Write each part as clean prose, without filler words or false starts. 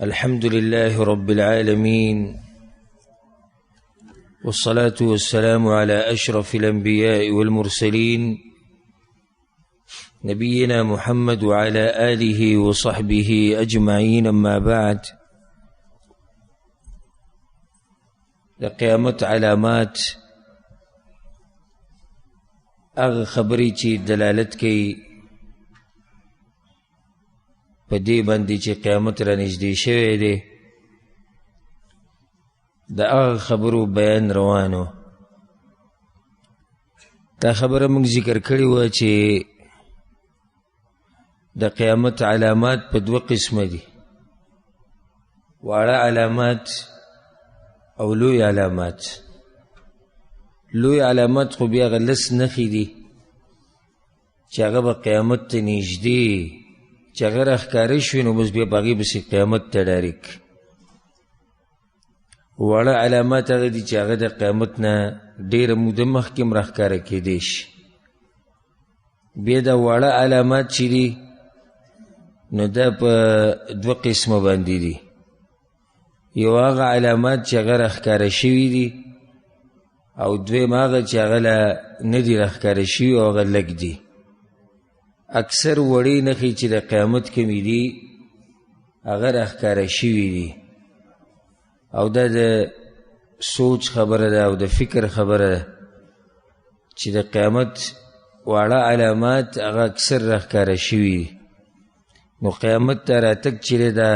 الحمد لله رب العالمين، والصلاة والسلام على أشرف الأنبياء والمرسلين نبينا محمد وعلى آله وصحبه أجمعين. أما بعد، لقيامت علامات اغ خبری چی دلالت کی په دې باندې چې قیامت را نږدې شوی دی، د هغه خبرو بیان روانو. دا خبره موږ ذکر کړې وه چې د قیامت علامات په دوه قسمه دي، واړه علامات او لوی علامات. لوی علامات خو بیا هغه لس نښې دي چې هغه به قیامت ته نږدې چې هغه راښکاره شوي نو بس بیا په هغې پسې قیامت ته ډایرک. واړه علامات هغه دي چې هغه د قیامت نه ډېره موده مخکې هم راښکاره کېدی شي. بیا دا واړه علامات چې دي نو دا په دوه قسمه باندې دي. یو هغه علامات چې هغه راښکاره شوي دي، او دویم هغه چې هغه لا نه دي راښکاره شوي او هغه لږ دي. اکثر وړې نښې چې د قیامت کمې دي هغه راښکاره شوي دي، او دا د سوچ خبره ده او د فکر خبره ده چې د قیامت واړه علامات هغه اکثر راښکاره شوي دي. نو قیامت ته راتګ چې دی دا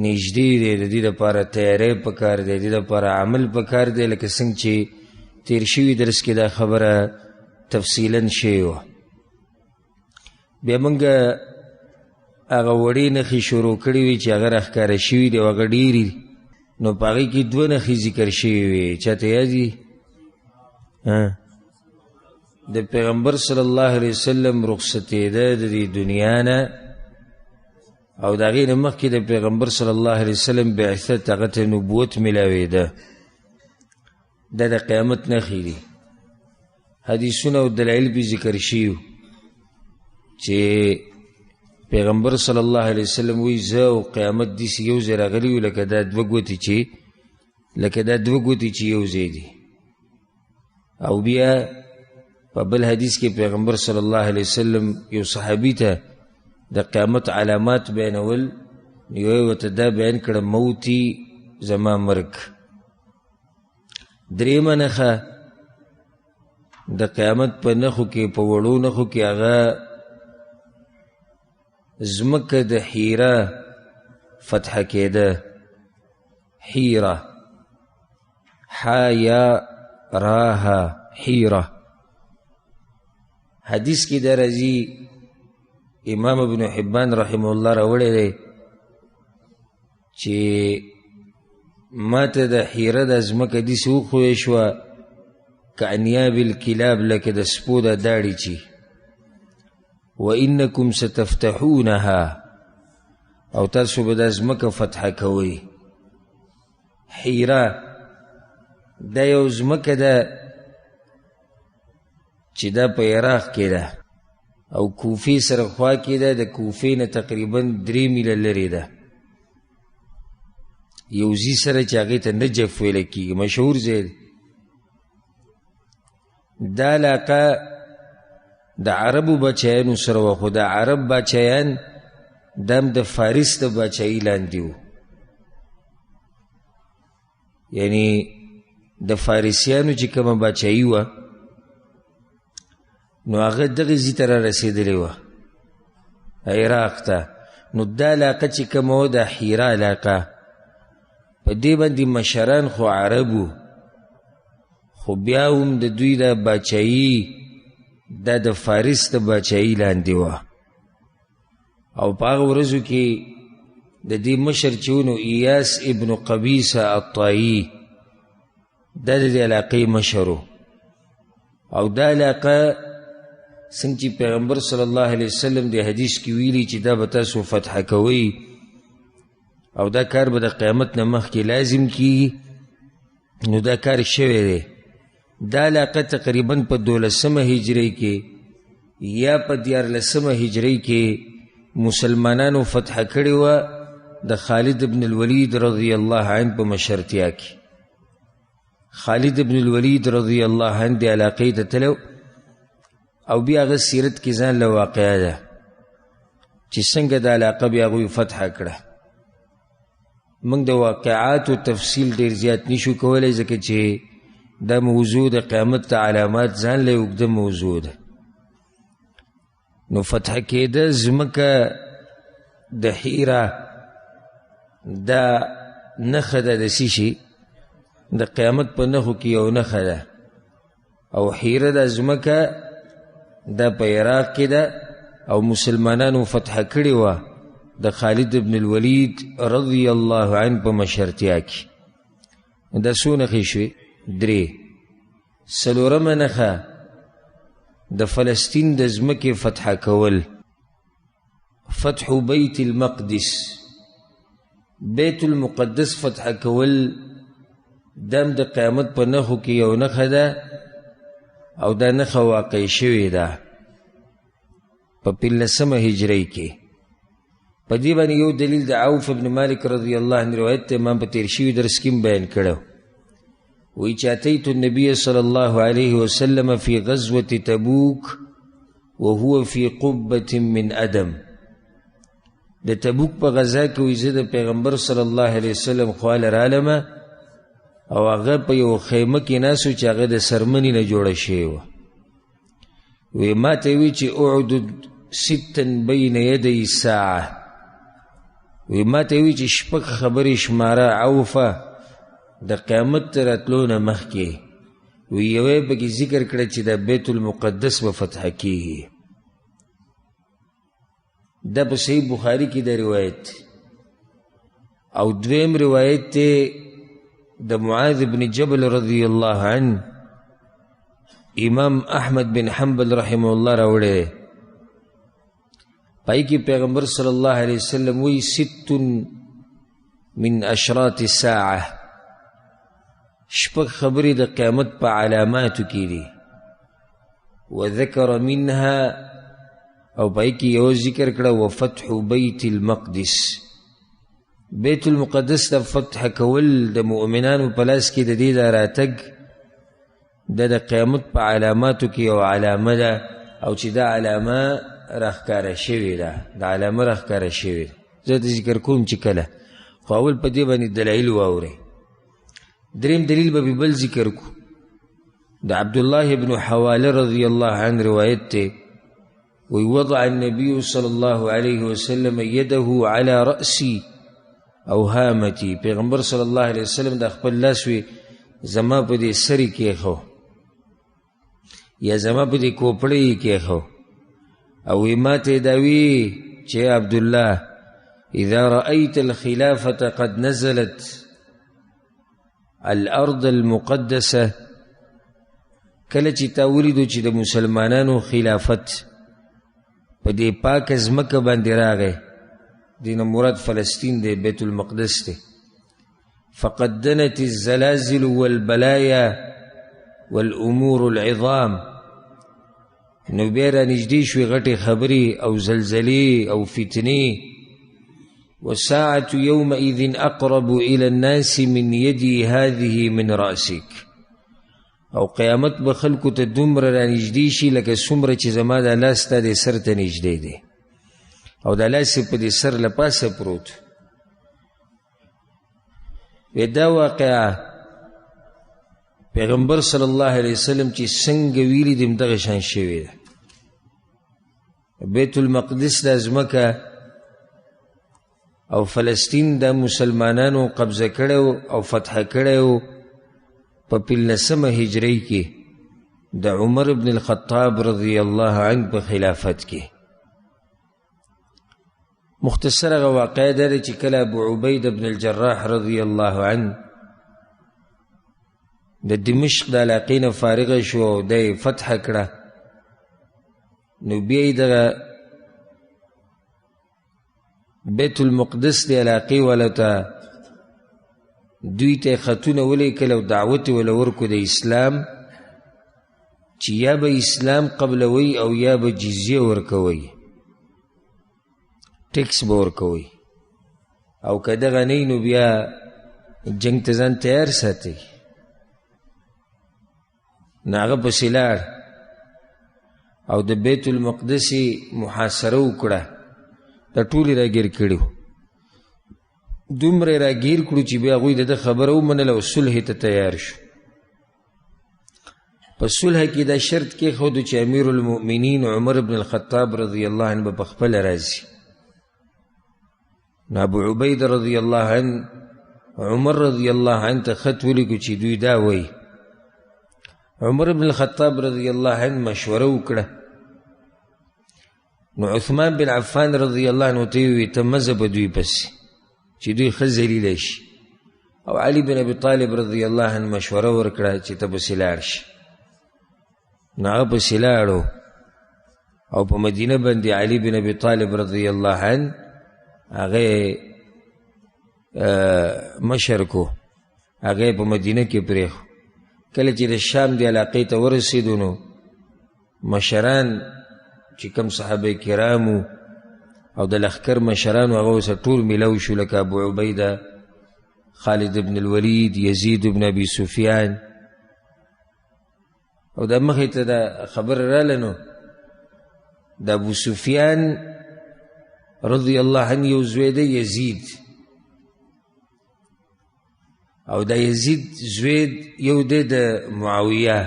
نږدې دی، د دې دپاره تیاری پکار دی، د دې دپاره عمل پکار دی، لکه څنګه چې تیر شوي درس کې دا خبره تفصیلا شوې وه. بیا موږ هغه وړې نښې شروع کړې وې چې هغه راښکاره شوي دي او هغه ډېرې دي. نو په هغې کې دوه نښې ذکر شوې وې. چاته یاد دي؟ د پیغمبر صلی الله علیه وسلم رخصتېده د دې دنیا نه، او د هغې نه مخکې د پیغمبر صلی الله علیه وسلم بعثت هغه ته نبوت میلاوېده. دا د قیامت نښې دي. حدیثونه او دلایل به ذکر شوي چې پیغمبر صلی الله علیه وسلم وایي زه او قیامت داسې یو ځای راغلي یو لکه دا دوه ګوتې چې یو ځای دي. او بیا په بل حدیث کې پیغمبر صلی الله علیه وسلم یو صحابي ته د قیامت علامات بیانول، یو یې ورته دا بیان کړه موتي زما مرګ. درېیمه نښه د قیامت په نښو کې، په وړو نښو کې، هغه ځمکه د حیره فتحه کېده. حیره، حا یا راها، حیره. حدیث کې دا راځي، امام ابن حبان رحمه الله راوړی دی چې ما ته د حیره د ځمکه داسې وښویه شوه کانیاب الکلاب، لکه د سپو د داړې چې وانکم ستفتحونها، او تاسو به دا ځمکه فتحه کوئ. حیره دا یو ځمکه ده چې دا په عراق کې ده او کوفې سره خوا کې ده. د کوفې نه تقریبا 3 میله لرې ده، یو ځي سره چې هغې ته نجف ویله کېږي، مشهور ځای دی. دا علاقه د عربو بچیانو سره وه، خو د عرب بچیان دا هم د فارس د بچایي لاندې وو. یعنی د فارسیانو چې کومه بچایي وه نو هغه دغې ځي ته را رسېدلې وه، عراق ته. نو دا علاقه چې کومه وه د حیره علاقه، په دې باندې مشران خو عربو، خو بیا هم د دوی د بچایي دا د فارس د بچایي لاندې وه. او په هغه ورځو کې د دې مشر چې و نو ایاس ابن قبیصه الطایي، دا د دې علاقې مشر و. او دا علاقه څنګه چې پیغمبر صلی الله علیه وسلم د حدیث کې ویلي چې دا به تاسو فتحه کوئ او دا کار به د قیامت نه مخکې لازم کیږي، نو دا کار شوی دی. دا علاقه تقریبا په 12مه هجرۍ کې یا په 14مه هجرۍ کې مسلمانانو فتح کړې وه، د خالد ابن الولید رضی الله عنه په مشرتیا کې. خالد ابن الولید رضی الله عنه د علاقې ته تلو او بیا هغه سیرت کې ځان له واقعه ده چې څنګه د علاقه بیا هغوی فتح کړه. موږ د واقعاتو تفصیل ډېر زیات نشو کولی ځکه چې دا موضوع د قیامت ته علامات ځان له اوږده موضوع ده. نو فتح کېده ځمکه د حیره دا نښه ده د څه شي د قیامت په نښو کې یو نښه ده. او حیره دا ځمکه دا په عراق کې ده او مسلمانانو فتح کړې وه د خالد ابن الولید رضی الله عنه په مشرتیا کې. دا څو نښې شوې؟ درې. څلورمه نښه د فلسطین د ځمکې فتح کول، فتح بیت المقدس، بیت المقدس فتح کول دم د قیامت په نښو کې یو نښه ده او دا نښه واقع شوې ده په 15 هجرۍ کې. په دې باندې یو دلیل د عوف بن مالک رضی الله عنه روایت ته ما په تیر شوي درس کې بیان کړو. وی چې اتیت النبي صلی الله علیه وسلم فی غزوة تبوک وهو فی قبة من ادم. د تبوک په غزا کې وی زه د پیغمبر صلی الله علیه وسلم خواله رالمه او هغه په یو خیمه کې ناست و چې هغه د سرمنې نه جوړه شوې وه. وی ما ته وی چې اعدد 6 بین یدی الساعه. وی ما ته وی چې 6 خبرې شماره عوفه د قیامت تر راتلو نه مخکې. وی یوې پکې ذکر کړه چې د بیت المقدس به فتح کېږي. دا په صحیح بخاري کې د روایت. او دویم روایت دی د معاذ بن جبل رضی الله عنه، امام احمد بن حنبل رحمه الله راوړی. پای کې پیغمبر صلی الله علیه وسلم وی 6 من اشراط الساعه، 6 خبرې د قیامت په علاماتو کې دي. وذکر منها، او پای کې یو ذکر کړه وفتح بیت المقدس، بیت المقدس ته فتح کول د مؤمنانو په لاس کې د دې د راتګ د قیامت په علاماتو کې یو علامه ده او چې دا علامه راښکاره شوې ده، دا علامه راښکاره شوې ده. زه د ذکر کوم چې کله خو اول په دې باندې دلایل واورئ. دریم دلیل به بل ذکر کو. د عبدالله بن حواله رضی الله عنه روایت ته وی وضع النبي صلی الله علیه وسلم یده علی رأسی او هامتی. پیغمبر صلی الله علیه وسلم د خپل لاس وی زما په دې سری کېښو یا زما په دې کوپړۍ کېښو او وی ما ته دا وی چې عبدالله اذا رأیت الخلافة قد نزلت الارض المقدسه، کله چې تا ولیدو چې د مسلمانانو خلافت په دې پاکه ځمکه باندې راغی، دین مراد فلسطین دی، بیت المقدس دی. فقد دنت الزلازل والبلايا والامور العظام، نو بیا را نږدې شوې غټې خبرې او زلزلې او فتنې. والساعة يومئذ اقرب الى الناس من يدي هذه من رأسك، او قیامت به خلکو ته دومره را نږدې شي لکه څومره چې زما دا لاس ستا دې سر ته نږدې دی او دا لاس یې په دې سر له پاسه پروت. دا واقعه پیغمبر صلی الله علیه وسلم چې څنګه ویلي دي همدغه شان شوې ده. بیت المقدس دا ځمکه او فلسطین دا مسلمانانو قبضه کړی او فتح کړی و په 15 هجرۍ کې د عمر بن الخطاب رضی الله عنه په خلافت کې. مختصر هغه واقعه دا چې کله ابو عبید بن الجراح رضی الله عنه د دمشق د علاقې نه فارغه شو او د فتح کړه، نو بیا یې دغه بیت المقدس د علاقې والا ته دوی ته خطونه ولیکل او دعوت یې وله ورکړو د اسلام چې یا به اسلام قبلوي او یا به جزیه ورکوئ، ټیکس به ورکوئ. او که دغه نه نو بیا جنگ ته ځان تیار ساتئ. نو هغه پسې لاړ او د بیت المقدس محاصره وکړه، دا ټول یې راګیر کړي وو. دومره یې راګیر کړو چې بیا هغوی د ده خبره ومنله او صلح ته تیار شو. په صلح کې دا شرط کېښودو چې امیر المؤمنین عمر بن الخطاب رضی الله عنه به پخپله راځي. نو ابو عبید رضی الله عنه عمر رضی الله عنه ته خط ولیکو چې دوی دا وایي. عمر بن الخطاب رضی الله عنه مشوره وکړه. نو عثمان بن عفان رضی الله عنه ته وویل ته مه ځه په دوی پسې چې دوی ښه ذلیله شي، او علي بن ابي طالب رضی الله عنه مشوره ورکړه چې ته پسې لاړ شي. نو هغه پسې لاړو او په مدینه باندې علي بن ابي طالب رضی الله عنه هغه مشر کو، هغه په مدینه کې پرېښو. کله چې د شام دی علاقې ته ورسېدو نو مشران چې کوم صحابه کرامو او د لښکر مشرانو هغه ورسره ټول میلو شو، لکه ابو عبیده، خالد بن الولید، یزید بن ابي سفیان. او د مخې ته دا خبر راله نو د ابو سفیان رضی الله عنه یو زوی دی یزید، او دا یزید زوی یو دی د معاویه.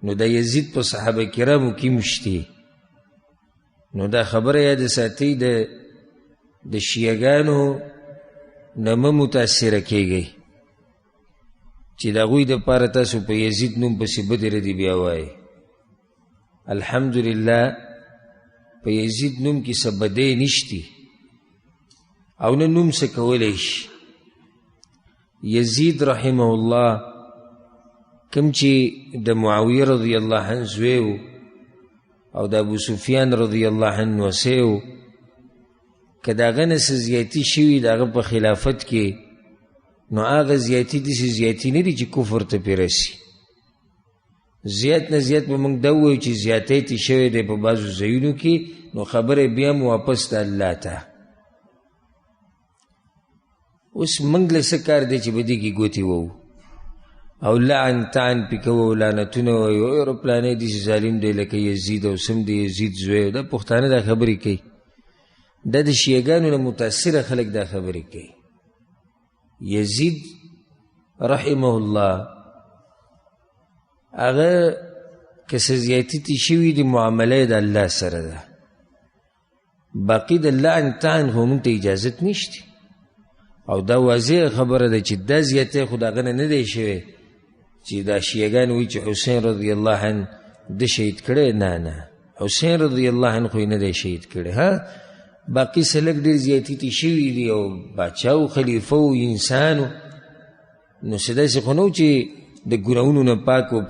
نو دا یزید په صحابه کرامو کې مشتي. نو دا خبره یاد ساتئ د شیعګانو نه مه متاثره کیږئ چې د هغوی دپاره تاسو په یزید نوم پسې بدې ردې بیا وایئ. الحمدلله په یزید نوم کې څه بدۍ نشتي او نه نوم څه کولی شي. یزید رحمه الله کوم چې د معاویه رضی الله عنه زوی و او د ابو سفیان رضی الله عنه وسی و، که د هغه نه څه زیاتي شوي د هغه په خلافت کې، نو هغه زیاتي داسې زیاتي نه دي چې کفر ته پرې رسي. زیات نه زیات به موږ دا ووایو چې زیاتی تې شوی دی په بعضو ځایونو کې، نو خبره بیا مو واپس د الله ته. اوس موږ له څه کار دی چې په دې کې ګوتې ووو او لعن تعن پې کوو او لعنتونه وایو او پلانی داسې ظالم دی لکه یزید او سم د یزید زوی. دا پښتانه دا خبرې کوي، دا د شیعګانو نه متاثره خلک دا خبرې کوي. یزید رحمه الله هغه که څه زیاتي تې شوي دي معامله د الله سره ده، باقي د لعن تعن خو موږ ته اجازت نشته. او دا واضح خبره ده چې دا زیاتی خو د هغه نه دی شوی چې دا شیعګان وایي چې حسین رضی الله عنه ده شهید کړی. نه، حسین رضی الله عنه خو یې نه دی شهید کړی. ها باقي څه لږ ډېر زیاتي تې شوي دي او باچا او خلیفه او انسانو، نو څه داسې خو نه و چې د ګناهونو نه پاک و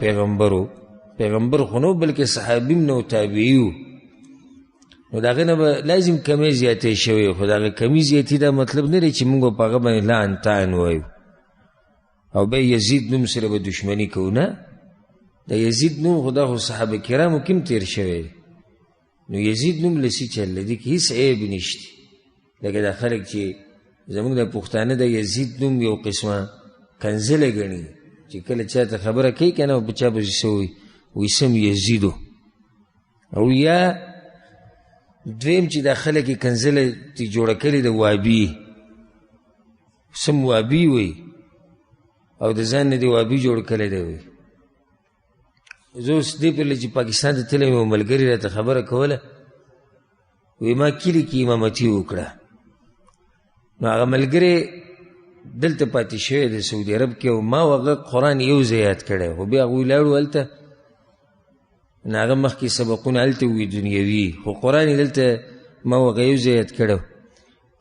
پیغمبر خو نه و بلکې صحابي هم نه و تابعي و. نو د هغې نه به لازم کمی زیاتی شوی، خو د هغه کمی زیاتي دا مطلب نه دی چې موږ په هغه باندې لعن تعن وایو او بیا یزید نوم سره به دشمني کوو. نه، د یزید نوم خو دا خو صحابه کرامو کې هم تېر شوی دی. نو یزید نوم له څه چل دی کې هېڅ عیب نشته. لکه دا خلک چې زموږ د پښتانه د یزید نوم یو قسمه کنځله ګڼي چې کله چا ته خبره کوي که نه او په چا پسې څه وایي، وایي سم یزیدو. او یا دویم چې دا خلک یې کنځله تې جوړه کړې د وابي، سم وابي وایي او د ځان نه دې وابي جوړ کړی دی. وایي زه اوس دې پرله چې پاکستان ته تللی یو ملګري راته خبره کوله، وایي ما کلي کې امامتي وکړه. نو هغه ملګری دلته پاتې شوی د سعودي عرب کې او ما هغه قرآن یو ځای یاد کړی، خو بیا هغوی لاړو هلته، نو هغه مخکې سبقونه هلته وي دنیوي، خو قرآن یې دلته ما هغه یو ځای یاد کړی.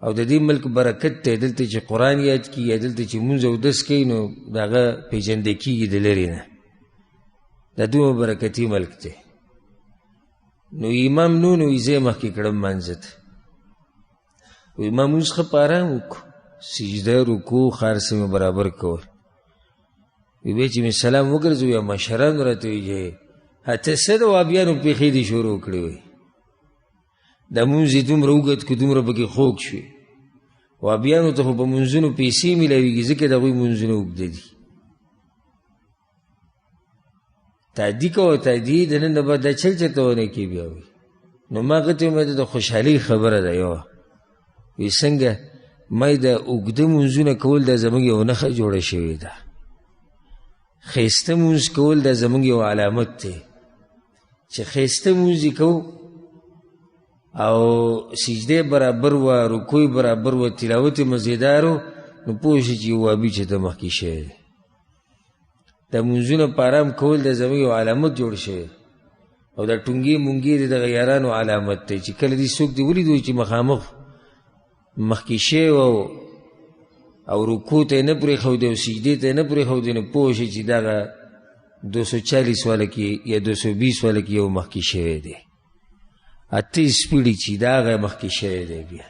او د دې ملک برکت دی دلته چې قرآن یاد کړي یا دلته چې مونځ اودس کوي، نو د هغه پېژندی کېږي د لرې نه. دا دومره برکتي ملک دی. نو امام نو وایي زه یې مخکې کړم مانځه ته، وایي ما مونځ ښه په ارام وکړو، سجده رکوع خار څه مې برابر کول. وایي بیا چې مې سلام وګرځو یا مشرانو راته وایي ته څه د وابیانو پېښې دې شروع کړې. وایي دا مونځ یې دومره اوږد کړو، دومره پکې خوږ شوې، وابیانو ته خو په منځونو پیسې میلاویږي ځکه د هغوی منځونه اوږده دي. تادي کوه تادي د نن نه بعد دا چل چېرته ونه کړي بیا وایي. نو ما هغه ته ویل د خوشحالۍ خبره ده یوه. وایي څنګه؟ ما د اوږده منځونه کول دا زموږ یو نښه جوړه شوې ده. ښایسته مونځ کول دا زموږ یو علامت دی چې ښایسته مونځ یې کوو او سجده برابر وه، رکوع برابر وه، تلاوت یې مزیدار و، نو پوه شي چې یو وابي چې ته مخکې شوی دی. دا مونځونه په ارام کول دا زموږ یو علامت جوړ شوی او دا ټونګې مونګې د دغه یارانو علامت دی چې کله دې څوک دې ولید وایي چې مخامخ مخکې شوی او رکوع ته یې نه پرېښودی او سجدې ته یې نه پرېښودی، نو پوه شي چې دغه 240 والا کې یا 220 والا کې یو مخکې شوی دی. 28 سپیډي چې د هغه مخکې شوی دی. بیا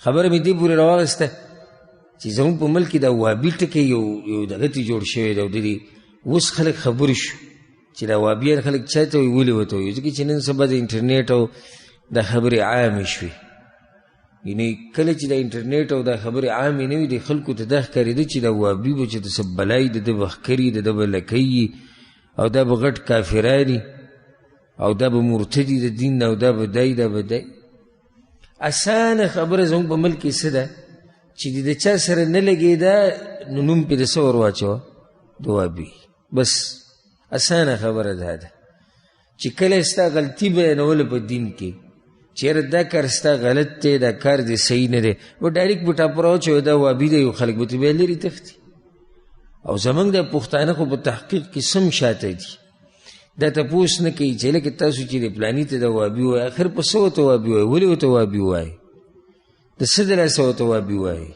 خبره مې دې پورې راواغسته چې زموږ په ملک کې دا وابي ټکی یو دغه ته جوړ شوی دی او د دې اوس خلک خبرې شو چې دا وابیان خلک چا ته وایي ولې ورته وایي ځکه چې نن سبا د انټرنیټ او دا خبرې عامې شوې. یعنې کله چې دا انټرنیټ او دا خبرې عامې نه وي د خلکو ته دا ښکارېده چې دا وابي به چې د څه بلایي د ده به ښکري د ده به لکۍ او دا به غټ کافراني او دا به مرتدي د دین او دا به دی دا به دی. اسانه خبره زموږ په ملک کې څه ده چې د چا سره نه لګېده نو نوم پرې د څه ور واچوه د وابي. بس اسانه خبره دا ده چې کله ستا غلطي بیانوله په دین کې چېرې دا کار ستا غلط دی دا کار دې صحیح نه دی و ډایرکټ به ټاپه راواچوې دا وابي دی. خلک به ته بیا لرې تښتي. او زموږ د پښتانه خو په تحقیق کې سم شاته دي. دا تپوس نه کوي چې لکه تاسو چې د پلاني ته د وابي وایي اخر په څه ورته وابي وایي ولې ورته وابي وایي د څه د لاسه ورته وابي وایي.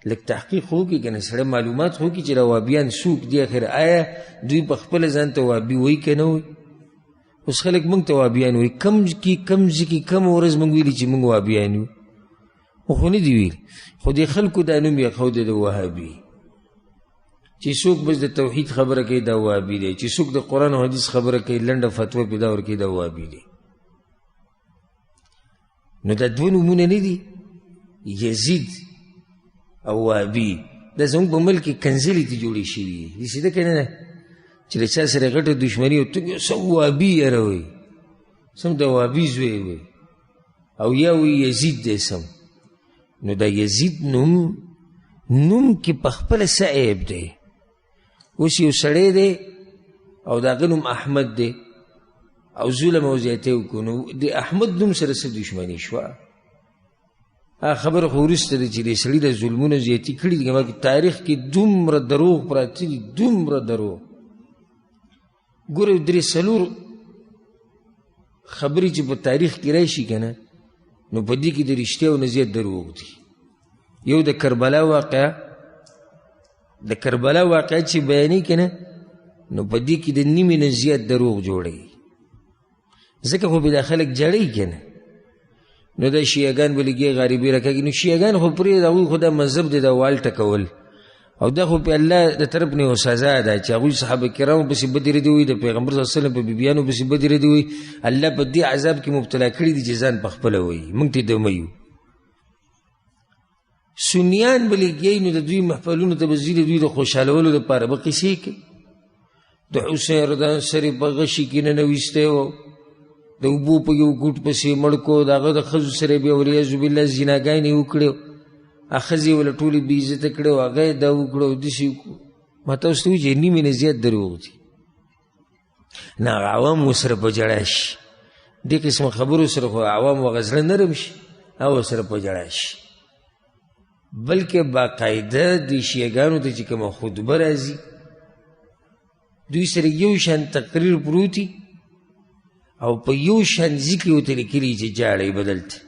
لږ تحقیق خو وکړي که نه سړی معلومات خو وکړي چې دا وابیان څوک دي اخر آیا دوی په خپله ځان ته وابي وایي که نه وایي. اوس خلک موږ ته وابیان وایي کم ځای کې کم ورځ موږ ویلي چې موږ وابیان یو خو نه دي ویلي خو دې خلکو دا نوم یې ښودی د وهابي چې څوک بس د توحید خبره کوي دا وهابي دی چې څوک د قرآن او حدیث خبره کوي لنډه فتوا پیدا ورکوي دا وهابي دی. نو دا دوه نومونه نه دي یزید او وهابي دا زموږ په ملک کې کنځلې ته جوړې شوي دي. داسې ده که نه ده چې د چا سره غټه دشمني او ته څه وهابي یاره وایي سم د وهابي زوی وایي او یا وایي یزید دی سم. نو دا یزید نوم کې په خپله څه عیب دی. اوس یو سړی دی او د هغه نوم احمد دی او ظلم او زیاتی وکړو نو د احمد نوم سره څه دشمني شوه. هغه خبره خو وروسته ده چې د سړي د ظلمونه زیاتي کړي دي. تاریخ کې دومره دروغ پراته دي دومره دروغ. ګوره 3-4 خبرې چې په تاریخ کې راشي که نه نو په دې کې د رښتیاو نه زیات دروغ دي. یو د کربلا واقعه چې بیانې که نه نو په دې کې د نیمې نه زیات دروغ جوړوي ځکه خو به دا خلک جړی که نه نو دا شیعګان به لګي غریبي راکاږي. نو شیعګان خو پرې د هغوی خو دا مذهب دی دا وال ټکول او دا خو په الله د طرف نه یو سزا ده چې هغوی صحابه کرامو پسې بدې ردې وي د پیغمبر صلی الله علیه وسلم په بیبیانو پسې بدې ردې وي الله په دې عذاب کې مبتلا کړي دي چې ځان په خپله وایي موږ ته دمه یو. سنیان به لګیایي نو د دوی محفلونو ته به ځي د دوی د خوشحالولو دپاره به قصې کوي. د حسین رضا سرې په غشي کې ننویستی و د اوبو په یو ګوټ پسې مړ کو د هغه د ښځو سره بیا والعیاذ بالله زناګانې وکړې ښځې وله ټولې بې عزته کړې او هغه یې دا وکړه او داسې وکړو. ما تاسو ته وایي چې نیمې نه زیات دروغ دي. نه هغه عوام ورسره په ژړا شي دې قسمه خبرو سره خو عوام هغه زړه نرم شي او ورسره په ژړا شي. بلکې باقاعده د شیعګانو ته چې کومه خطبه راځي دوی سره یو شان تقریر پروتي او په یو شان ذکر ورته لیکلي چې جاړی بدلته.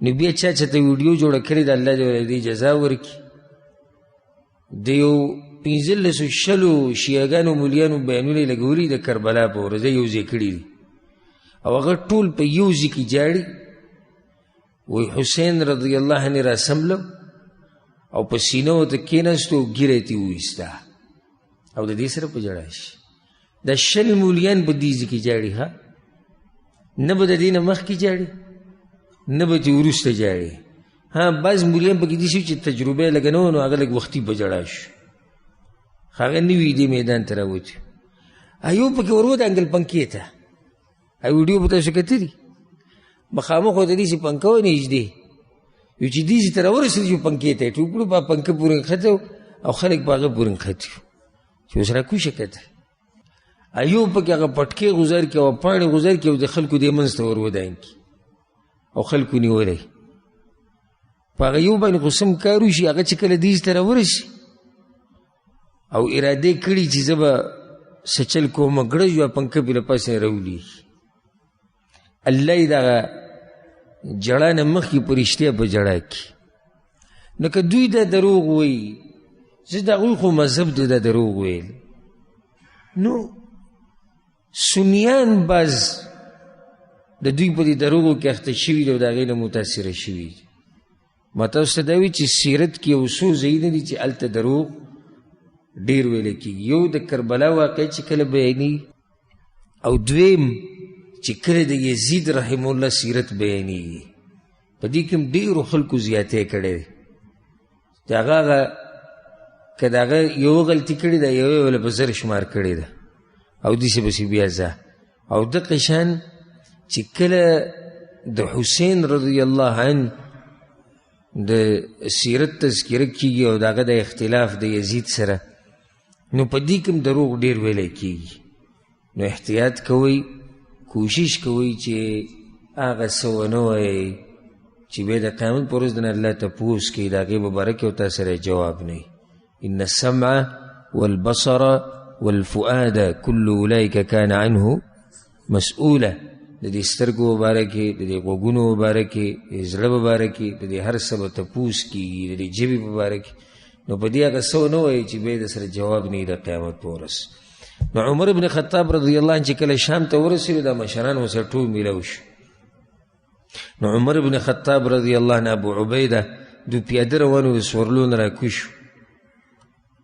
نو بیا چا ته ویډیو جوړه کړې ده الله دې جزا ورکړي. د یو 15 شیعګانو مولیانو بیانونه یې لګولي د کربلا په ورځ یو ځای کړي دي او هغه ټول په یو ځای کې جاړي وی حسین رضی الله عنه را سملو او په سینه ورته کېناستو او ږیره یې ترې وویسته او د دې سره په ژړا شي. دا 20 مولیان په دې ځای کې جاړي ها نه به د دې نه مخکې جاړي نه به ترې وروسته جاړې. بعض مولیان پکې دي شي چې تجربه یې لږه نه وه نو هغه لږ وختي په ژړا شو، هغه نوي دې میدان ته راوتي. یو پکې ور ودانګل پنکې ته، ویډیو به تاسو کتلي، مخامخ ورته داسې پنکه وه نږدې، یو چې داسې ته راورسېد چې پنکې ته یې ټوپ کړو، په پنکه پورې نښتی او خلک په هغه پورې نښتي وو چې اوس راکوشه کته. یو پکې هغه پټکې غوزار کړي او پاڼې غوزار کړي او د خلکو دې منځ ته ور ودان کړي او خلکو نیولی. په هغه یو باندې خو سم کار وشي، هغه چې کله دې ته راورسي او اراده کړي چې زه به څه چل کومه ګړج وه پنکه پې له پاسه راولېږي، الله یې دغه جړا نه مخکې په رښتیا په جړا کړي. نو که دوی دا دروغ وایي، زه د هغوی خو مذهب دی دا دروغ ویل، نو سنیان بعض د دوی په دې دروغو کې اخته شوي دي او د هغې نه متاثره شوي دي. ما تاسو ته دا وایي چې سیرت کې یو څو ځایونه دي چې هلته دروغ ډېر ویلی کېږي. یو د کربلا واقع چې کله بیانېږي، او دویم چې کله د یزید رحم الله سیرت بیانېږي، په دې کې هم ډېرو خلکو زیاتی کړی دی. د هغه که د هغه یوه غلطي کړې ده، یوه یې وله په زر شمار کړې ده او داسې پسې بیا ځه. او دقه شان چې کله د حسین رضی الله عنه د سیرت تذکره کېږي او د هغه د اختلاف د یزید سره، نو په دې کې هم دروغ ډېر ویلی کېږي. نو احتیاط کوئ، کوشش کوئ چې هغه څه ونه وایئ چې بیا د قیامت په ورځ د نه الله تپوس کوي، د هغې په باره کې او تا سره جواب نه وي. ان السمع والبصر والفؤاد كل اولئک کان عنه مسؤوله. د دې سترګو په باره کې، د دې غوږونو په باره کې، د زړه په باره کې، د دې هر څه به تپوس کېږي، د دې ژبې په باره کې. نو په دې هغه څه ونه وایي چې بیا د سره جواب نه وي د قیامت په ورځ. نو عمر بن خطاب رضی الله عنه چې کله شام ته ورسېدو، دا مشران ورسره ټول میلاو شو. نو عمر بن خطاب رضی الله عنه ابو عبیده دوی پیاده روان وو، د سورلو نه راکوز شو.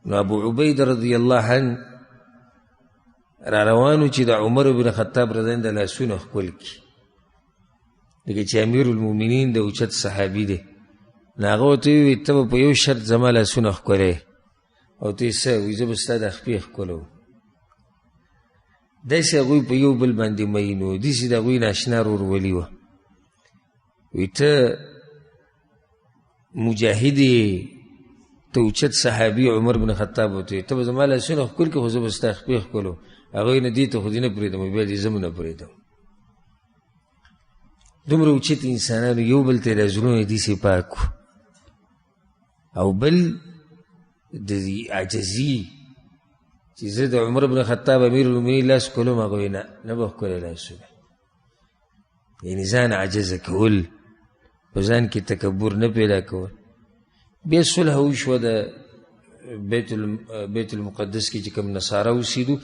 نو ابو عبیده رضی الله عنه را روانو چې د عمر بن خطاب رضی الله عنه د لاسونه ښکل کړي، لکه چې امیر المؤمنین د اوچت صحابي دی. نو هغه ورته وویل ته به په یو شرط زما لاسونه ښکلې، او ته یې څه وایي؟ زه به ستا د خپې ښکلوم. داسې هغوی په یو بل باندې مین وو، داسې د هغوی ناشنا ورورولي وه. وایي ته مجاهد یې، ته اوچت صحابي عمر بن خطاب ورته وایي ته به زما لاسونه ښکل کړې خو زه به ستا خپې ښکلوم. هغوی نه دې ته خو دې نه پرېږدم، بیا دې زه نه پرېږدم. دومره اوچت انسانانو یو بل ته یې دا زړونه یې داسې پاک وو. او بل د عجزي چې زه د عمر بن خطاب امیر المؤمنین لاس ښکلوم، هغه وایي نه به ښکلی لاسونه، یعنې ځان عجزه کول، په ځان کې تکبر نه پیدا کول. بیا صلح وشوه د بیت المقدس کې چې کوم نصارا اوسېدو،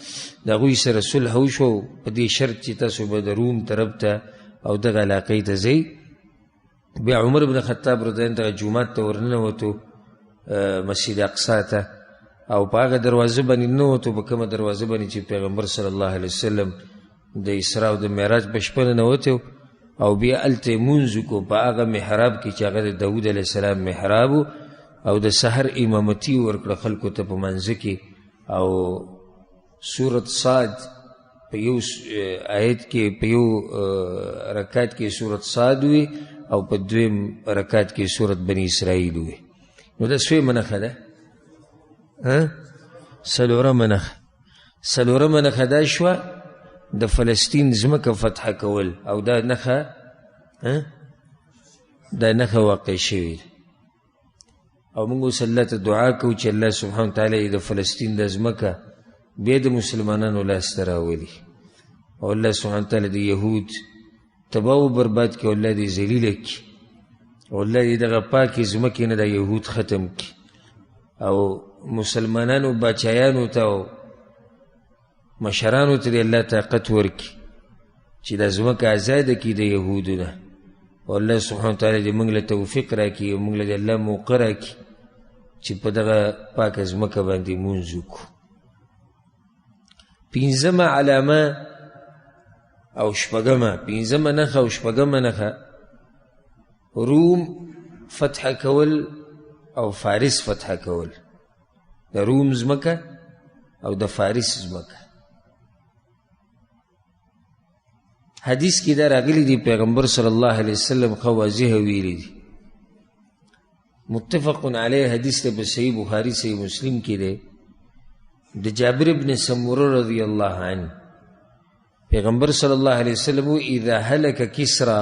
د هغوی سره صلح وشوه په دې شرط چې تاسو به د روم طرف ته او دغه علاقې ته ځئ. بیا عمر بن خطاب رضی الله عنه جومات ته ورننوتو، مسجد اقصی ته، او په هغه دروازه باندې ننوتو، په کومه دروازه باندې چې پیغمبر صلی الله علیه وسلم د اسراء او د معراج په شپه ننوتی، او بیا هلته یې لمونځ وکړو په هغه محراب کې چې هغه د داود علیه السلام محراب و، او د سحر امامتي ورکړه خلکو ته په منځه کې. او سورت صاد په یو آیت کې، په یو رکعت کې سورت صاد وي، او په دویم رکعت کې سورت بني اسرائیل وي. نو دا څویمه نښه ده؟ څلورمه نښه. څلورمه نښه دا شوه د فلسطین ځمکه فتح کول، او دا نښه واقع شوې ده. او موږ اوس الله ته دعا کوو چې الله سبحانه وتعالی د فلسطین د ځمکه بیا د مسلمانانو لاسته راولي، او الله سبحانه وتعالی د یهود تباه و برباد کړي، او الله دې ذلیله کړي، او الله دې دغه پاکې ځمکې نه د یهود ختم کړي، او مسلمانانو باچایانو ته او مشرانو ته دې الله طاقت ورکړي چې دا ځمکه ازاده کړي د یهودو نه. او الله سبحانه وتعالی دې موږ له توفیق راکړي، او موږ له دې الله موقع راکړي چې په دغه پاکه ځمکه باندې لمونځ وکړو. پنځمه علامه او شپږمه، پنځمه نښه او شپږمه نښه روم فتح کول او فارس فتح کول، د روم ځمکه او د فارس ځمکه. حدیث کې دا راغلی دی، پیغمبر صلی الله علیه وسلم خو واضح ویلی دی، متفق علیه حدیث ته په صحیح بخاری صحیح مسلم کې دی، د جابر ابن سموره رضی الله عنه. پیغمبر صلی الله علیه وسلم اذا هلك کسرا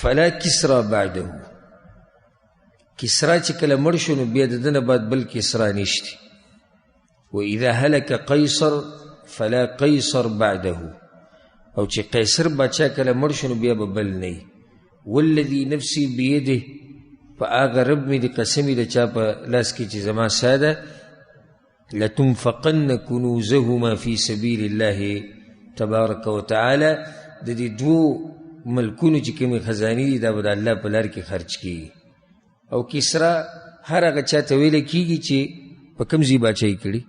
فلا کسرا بعده، کسرا چې کله مړ شو نو بیا د ده نه بعد بل کسرا نشته. و اذا هلك قیصر فلا قیصر بعده، او چې قیصر بادشاه کله مړ شو نو بیا به بل نه. والذي نفسي بيده، په هغه رب مې د قسمې د چا په لاس کې چې زما ساده، لتنفقن كنوزهما في سبيل الله تبارک وتعالى، د دې دوو ملکونو چې کومې خزانې دي دا به د الله په لار کې خرچ کېږي. او کسرا هر هغه چا ته ویلی کېږي چې په کوم ځای باچایي کړي،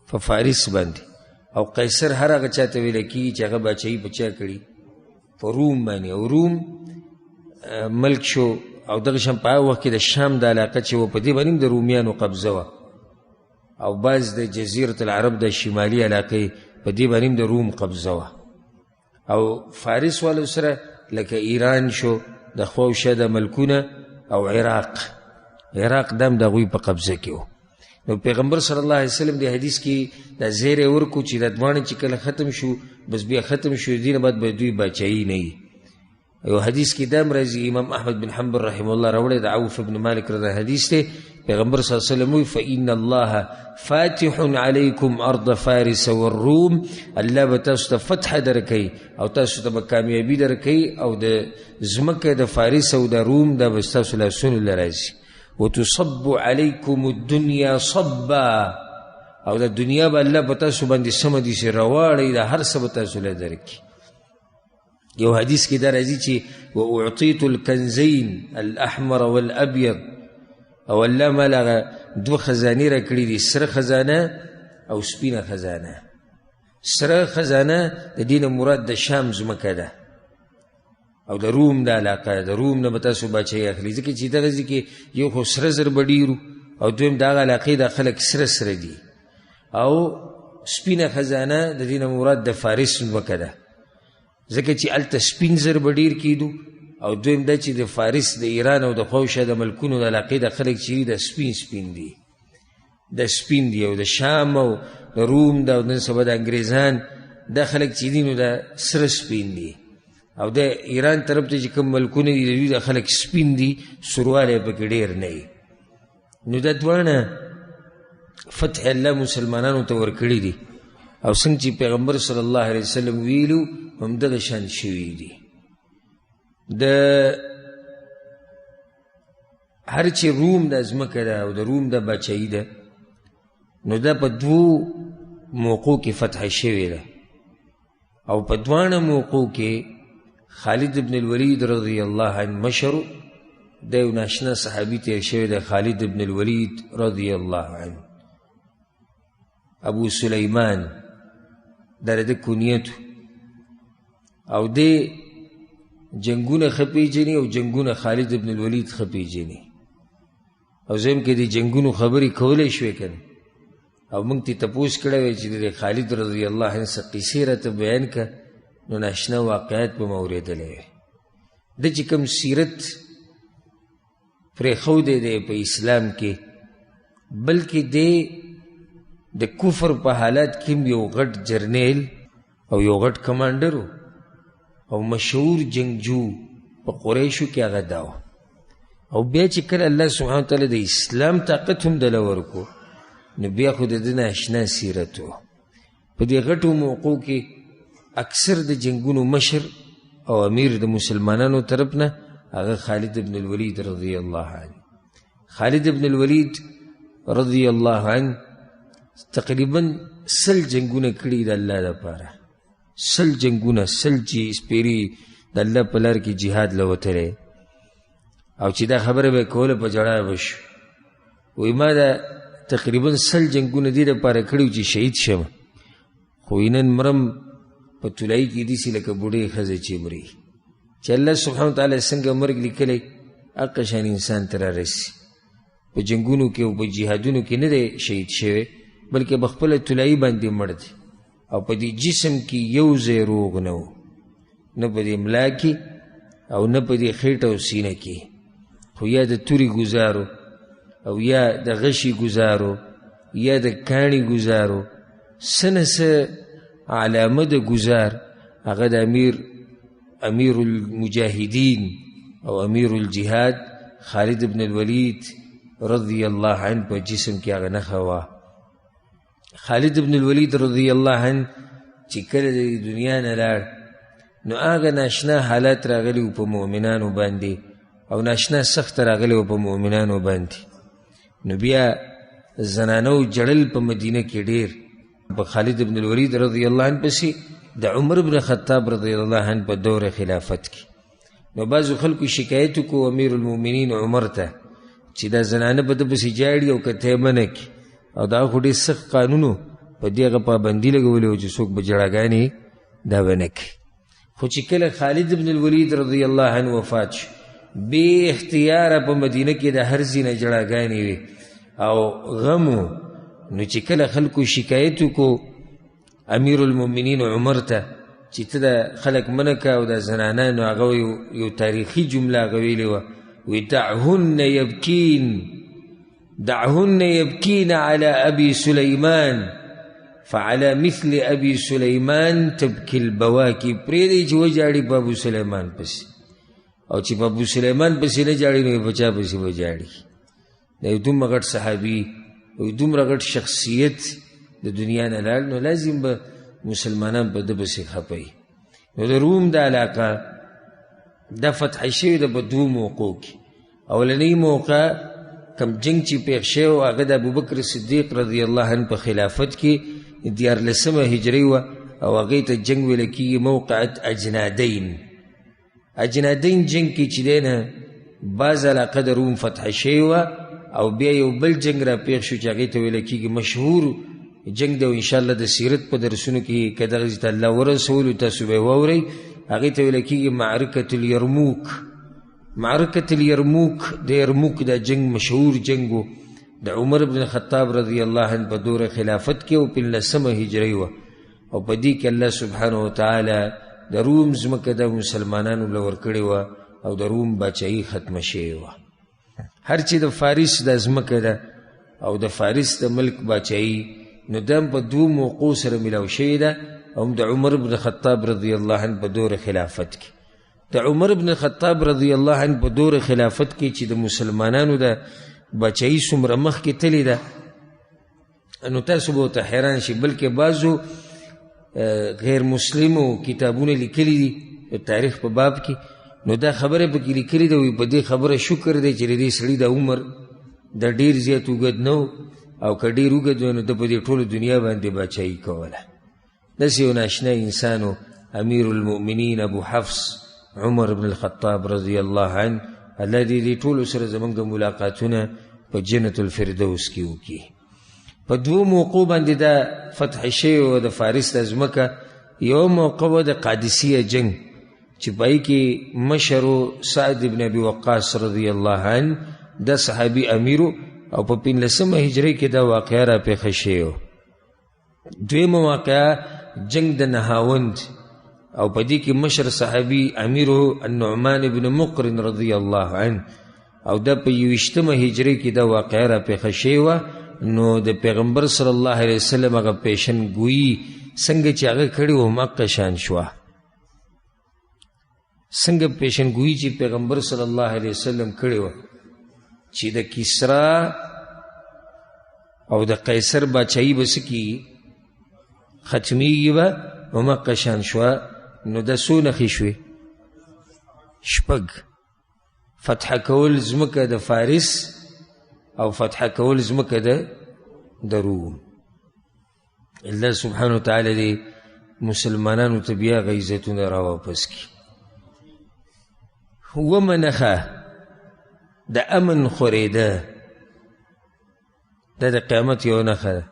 په فارس باندې. او قیصر هر هغه چا ته ویلی کېږي چې هغه باچایي په چا کړي، په روم باندې. او روم ملک شو، او دغه شان په هغه وخت کې د شام د علاقه چې و په دې باندې د رومیانو قبضه وه، او بعض د جزیرة العرب د شمالي علاقې په دې باندې د روم قبضه وه. او فارس والو سره لکه ایران شو، د خوشه د ملکونه، او عراق دم د هغوی په قبضه کې و. نو پیغمبر صلی الله علیه وسلم د حدیث کې دا زیری ورکو چې دا دواړه چې کله ختم شو بس بیا ختم شو، دې نه بعد به دوی باچایي نه وي. یو حدیث کې دا راځي، امام احمد بن حنبل رحمه الله راوړی، د عوف بن مالک رضی حدیث دی، پیغمبر صلی الله علیه وسلم وی فإن الله فاتح علیکم ارض فارس والروم، الله به تاسو ته فتح درکوي او تاسو ته به کامیابي درکوي، او د ځمکه د فارس او د روم دا به ستاسو لاسونو له راځي. وتصب علیکم الدنیا صبا، او د دنیا به الله په تاسو باندې سمه داسې راواړي، دا هر څه به تاسو له درکړي. یو حدیث کې دا راځي چې واعطیت الکنزین الاحمر والابیض، او الله مال هغه دوه خزانې را کړي دي، سره خزانه او سپینه خزانه. سره خزانه د دې نه مراد د شام ځمکه ده، او د روم د علاقه، د روم نه به تاسو باچایي اخلي، ځکه چې دغه ځای کې یو خو سره زر به ډېرو، او دویم د هغه علاقې د خلک سره سره دي. او سپینه خزانه د دې نه مراد د فارس ځمکه ده، ځکه چې هلته سپین زر به ډېر کېدو، او دویم دا چې د فارس د ایران او د خوشه د ملکونو د علاقې د خلک چې د سپین دي، د سپین دي. او د شام او د روم د نن سبا د انګریزان دا خلک چې دي نو د سره سپین دي، او د ایران طرف ته چې کوم ملکونه دي د دوی د خلک سپین دي، سوروالی پکې ډېر نه وي. نو دا دواړه فتح الله مسلمانانو ته ورکړي دي، او څنګه چې پیغمبر صلی الله علیه وسلم ویلو همدغه شان شوي دي. د هر چې روم د ځمکه ده او د روم د باچایي ده، نو دا په دوو موقعو کې فتح شوې ده، او په دواړه موقعو کې خالد ابن الولید رضی الله عنه مشر، د یو ناشنا صحابي تیر شوی ده، خالد ابن الولید رضی الله عنه. ابو سلیمان دا د کنیتو، او د جنگونه ښه پیژني، او جنگونه خالد ابن الولید ښه پیژني. او زم کې د جنگونو خبرې کولی شوې که نه، او موږ ته تپوس کړی وی چې د خالد رضی الله عنه څه قیسې راته بیان که، نو ناشنا واقعات به مې اورېدلی وی. د چې کوم سیرت پرېښودی دی په اسلام کې، بلکې دی د کفر په حالات کې یو غټ جرنیل او یو غټ کمانډر او مشهور جنگجو په قریشو کې هغه دا و. او بیا چې کله الله سبحانه وتعالی د اسلام طاقت هم دله ورکو، نو بیا خو د ده نه اشنا سیرت و. په دې غټو موقعو کې اکثر د جنگونو مشر او امیر د مسلمانانو طرف نه هغه خالد ابن الولید رضی الله عنه. خالد ابن الولید رضی الله عنه تقریبا 100 جنگونه کړي د الله لپاره، 100 جنگونه، 100 چې سپیري د الله په لار کې جهاد له وتلی. او چې دا خبره به کوله په جړا به شو، وایي ما دا تقریبا 100 جنگونه دې دپاره کړي چې شهید شم، خو نن مرم په طلایي کې داسې لکه بوډۍ ښځه چې مري، چې الله سبحانه وتعالی څنګه مرګ لیکلی هغه شان انسان ته رارسي. په جنګونو کې او په جهادونو کې نه دی شهید شوی بلکې په خپله طلایي باندې مړ دی او په دې جسم کې یو ځای روغ نه و، نه په دې ملا کې او نه په دې خېټه او سینه کې، خو یا د تورې ګزارو او یا د غشي ګزارو یا د کاڼي ګزارو، څه نه څه علامه د ګزار هغه د امیر المجاهدین او امیر الجهاد خالد بن الولید رضی الله عنه په جسم کې هغه نښه وه. خالد بن الولید رضی الله عنه چې کله د دنیا نه لاړ نو هغه ناشنا حالات راغلي وو په مؤمنانو باندې او ناشنا سخت راغلی وو په مؤمنانو باندې. نو بیا زنانو جړل په مدینه کې ډېر په خالد بن الولید رضی الله عنه پسې د عمر بن خطاب رضی الله عنه په دور خلافت کې. نو بعضو خلکو شکایت وکړو امیر المؤمنین عمر ته چې دا زنانه به ده پسې جاړي او که ته یې منع کړي، او دا خو ډېر سخت قانونو په دې هغه پابندي لګولې وه چې څوک به جړاګانې دا به نه کړي. خو چې کله خالد بن الولید رضی الله عنه وفات شو بې اختیاره په مدینه کې د هر ځای نه جړاګانې وې او غم و. نو چې کله خلکو شکایت وکړو امیر المؤمنین عمر ته چې ته د خلک منع که او د زنانه، نو هغه یو تاریخي جمله هغه ویلې وه، وی دعهن يبكين على أبي سليمان فعلى مثل أبي سليمان تبكي البواكي. پریدی چې وجاړي په ابو سلیمان پسې، او چې په ابو سلیمان پسې نه جاړي نو په چا پسې به جاړي. دا یو دومره غټ صحابي او دومره غټ شخصیت د دنیا نه لاړ، نو لازم به مسلمانان په ده پسې خپوي. نو د روم دا علاقه دا فتح شوې ده په دوو موقعو کې. اولنۍ موقع کم جنگ چې پیښ شوی و هغه د ابوبکر صدیق رضی الله عنه په خلافت کې 14 هجري وه او هغې ته جنگ ویل کېږي موقعت اجنادین. اجنادین جنگ کې چې دی نه بعض علاقه د روم فتح شوی وه او بیا یو بل جنگ را پیښ شو چې هغې ته ویل کېږي مشهور جنگ دی، او انشاءالله د سیرت په درسونو کې که دغسې ته الله ورسولو تاسو به یې واورئ. هغې ته ویل کېږي معرکة الیرموک. معرکة الیرموک د یرموک دا جنگ مشهور جنگ و د عمر بن خطاب رضی الله عنه په دور خلافت کې او 15 هجري وه، او په دې کې الله سبحانه وتعالی د روم ځمکه د مسلمانانو له ورکړې وه او د روم باچایي ختمه شوې وه. هر چې د فارس د ځمکه ده او د فارس د ملک باچایي نو دا په دوو موقعو سره میلاو شوې ده، او د عمر بن خطاب رضی الله عنه په دور خلافت کې. د عمر بن خطاب رضی الله عنه په دور خلافت کې چې د مسلمانانو د بچایي څومره مخکې تلې ده نو تاسو به ورته حیران شي. بلکې بعضو غیر مسلمو کتابونه لیکلي دي د تاریخ په باب کې، نو دا خبره پکې لیکلې ده، وایي په دې خبره شکر دی چې د دې سړي د عمر د ډېر زیات اوږد نه و، او که ډېر اوږد و نو ده په دې ټولو دنیا باندې باچایي کوله. داسې یو ناشنا انسان و امیر المؤمنین ابو حفص عمر بن الخطاب رضی الله عنه. الله دې ټولو سره زموږ د ملاقاتونه په جنت الفردوس کې وکړي. په دوو موقعو باندې دا فتح شوی و د فارس د ځمکه. یو موقع و د قادسیه جنگ چې په هغې کې مشر و سعد بن ابي وقاص رضی الله عنه، دا صحابي امیرو، او په 15 هجري کې دا واقعه را پیښه شوې وه. دویمه واقعه جنگ د نهاوند، او په دې کې مشر صحابي امیرو النعمان بن مقرن رضی الله عنه، او دا په 21 هجري کې دا واقعه را پیښه شوې وه. نو د پیغمبر صلی الله علیه وسلم هغه پیشن گویي څنګه چې هغه کړې وه هماغه شان شوه. څنګه پیشن گویي چې پیغمبر صلی الله علیه وسلم کړې وه چې د کسرا او د قیصر باچایي به څه کېږي ختمیږي به هماغه شان شوه. نو د څو نښې شوې؟ 6. فتح کول ځمکه د فارس او فتح کول ځمکه د روم. الله سبحانه وتعالی دې مسلمانانو ته بیا هغه عزتونه راواپس کړي. اومه نښه د امن خورېده، دا د قیامت یوه نښه ده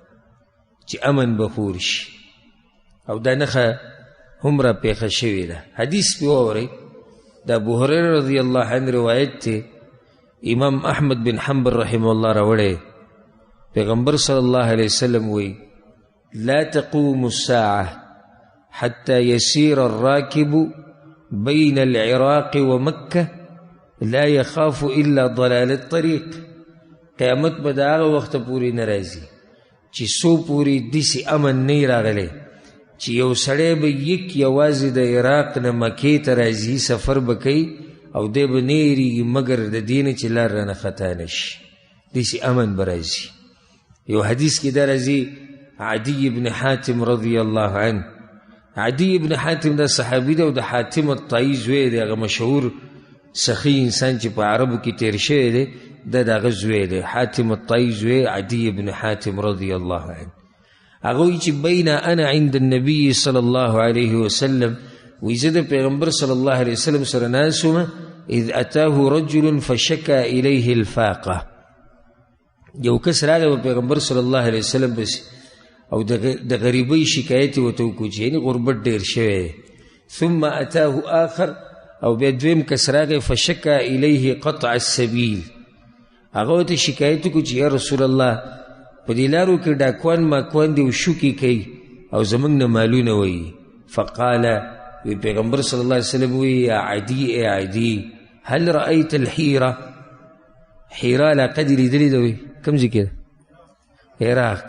چې امن به خور شي، او دا نښه هم را پیښه شوې ده. حدیث پې واورئ دا ابو هريره رضی الله عنه روایت ته امام احمد بن حنبل رحمه الله راوړی پیغمبر صلی الله علیه وسلم وی لا تقوم الساعه حتى يسير الراكب بين العراق ومكه لا يخاف الا ضلال الطريق. قیامت به دا هغه وخت پورې نه راځي چې څو پورې داسې امن نه راغلی چې یو سړی به یوازې د عراق نه مکې ته راځي، سفر به کوي او دی به نه هېرېږي مګر د دې نه چې لار رانه خطا نه شي، داسې امن به راځي. یو حدیث کې دا راځي عدي بن حاتم رضی الله عنه. عدي بن حاتم دا صحابي دی او د حاتم الطائي زوی دی، هغه مشهور سخي انسان چې په عربو کې تیر شوی دی، دا د هغه زوی دی، حاتم الطائي زوی عدي بن حاتم رضی الله عنه. هغه وایي چې بین انا عند النبي صلی الله علیه وسلم، وایي زه د پیغمبر صلی الله علیه وسلم سره ناست وم، اذ اتاه رجل فشکا الیه الفاقه. یو کس راغی په پیغمبر صلی الله علیه وسلم پسې او د غریبۍ شکایت یې ورته وکړو چې یعنې غربت ډېر شوی دی. ثم اتاه آخر، او بیا دویم کس راغی فشکا الیه قطع السبیل. هغه ورته شکایت وکړو چې یا رسول الله په دې لارو کې ډاکوان ماکوان دي او شوکې کوي او زموږ نه مالونه وایي. فقال، وی پیغمبر صلی الله علیه وسلم وی یا عدي ای عدي هل رأیت الحیره؟ حیره علاقه دې لیدلې ده؟ وی کوم ځای کې ده؟ عراق.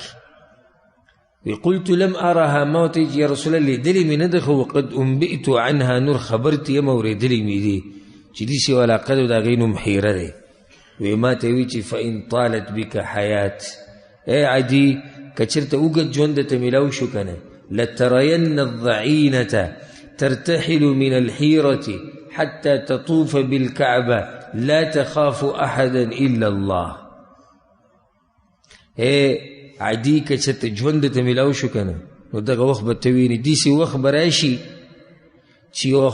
وی قلت لم ارها، ما ورته یا رسول الله لیدلې مې نه ده، خو وقد انبئت عنها، نور خبرتې یم اورېدلې مې دي چې داسې یو علاقه ده د هغې نوم حیره دی. وی ما ته وی چې فإن طالت بک حیات، ای عدي که چېرته اوږد ژوند درته میلاو شو که نه، لترین الضعینة ترتحل من الحیرة حتى تطوف بالكعبة لا تخاف أحدا إلا الله. اے عدي که چېرته ژوند درته میلاو شو که نه، نو دغه وخت به ته وینې داسې وخت به راشي چې یوه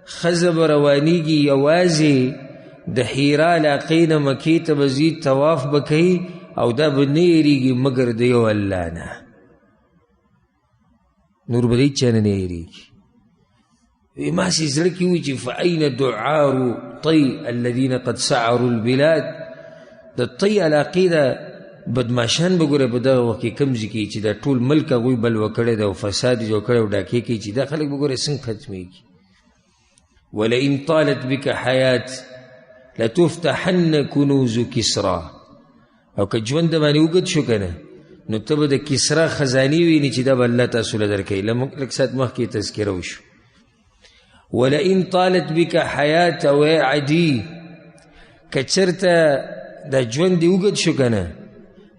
ښځه به روانېږي یوازې د حیره علاقې نه مکې ته به ځي، طواف به کوي او دا به نه هېرېږي مګر د یو الله نه، نور به د هېچ چا نه نه هېرېږي. وی ماسې زړه کې وي چې فأین دعار طی الذین قد سعروا البلاد. د طی علاقې ده بدماشان به ګوره په دغه وخت کې کوم ځای کې چې دا ټول ملک هغوی بلوه کړی ده او فساد یې جوړ کړی او ډاکې کوي چې دا خلک به ګوره څنګه ختمېږي. ولئن طالت بک حیات لتفتحن کنوز کسرا، او که ژوند د باندې اوږد شو که نه، نو ته به د کسرا خزانې وینې چې دا به الله تاسو له درکوي. لږ ساعت مخکې تذکره وشو. ولئن طالت بک حیات، او ای عدي که چېرته دا ژوند دې اوږد شو که نه،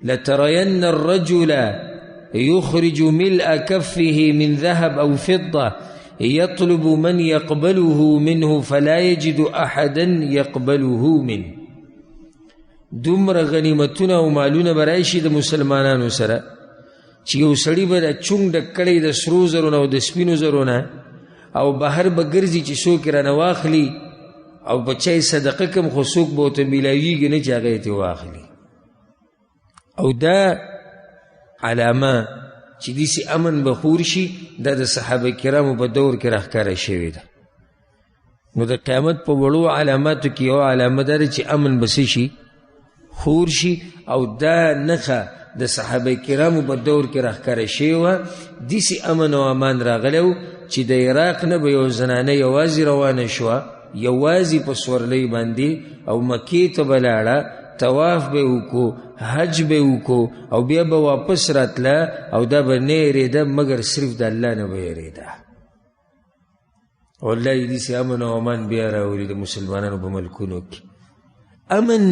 لترین الرجل یخرج ملء کفه من ذهب او فضه يطلب من يقبله منه فلا يجد احدا يقبله منه. دومره غنیمتونه او مالونه به راشي د مسلمانانو سره چې یو سړي به د چونګ ډک کړی د سرو زرو نه او د سپینو زرو نه، او بهر به ګرځي چې څوک یې رانه واخلي، او بچی صدقه کم خو څوک به ورته میلاویږي نه چې هغه یې ترې واخلي. او دا علامه چې داسې امن به خور شي، دا د صحابه کرامو په دور کې راښکاره شوې ده. نو د قیامت په وړو علاماتو کې یوه علامه دا ده چې امن به څه شي؟ خور شي. او دا نښه د صحابه کرامو په دور کې راښکاره شوې وه. داسې امن او امان راغلی و چې د عراق نه به یو زنانه یوازې روانه شوه، یوازې په سورلۍ باندې، او مکې ته به لاړه، طواف به وکړو، حج به وکړو، او بیا به واپس راتله، او دا به نه هېرېده مګر صرف د الله نه به هېرېده. والله یې داسې امن او امان بیا راولي د مسلمانانو په ملکونو کې. امن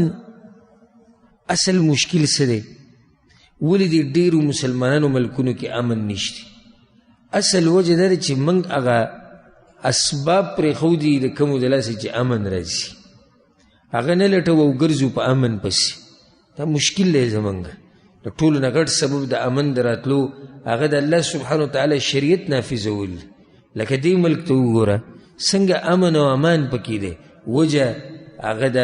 اصل مشکل څه دی؟ ولې د ډېرو مسلمانانو ملکونو کې امن نشته؟ اصل وجه دا دی چې موږ هغه اسباب پرېښودي د کومو د لاسه چې امن راځي، هغه نه لټوو او ګرځو په امن پسې. دا مشکل دی زموږ. د ټولو نه غټ سبب د امن د راتلو هغه د الله سبحانه وتعالی شریعت نافظول. لکه دې ملک ته وګوره څنګه امن او امان پکې دی. وجه هغه د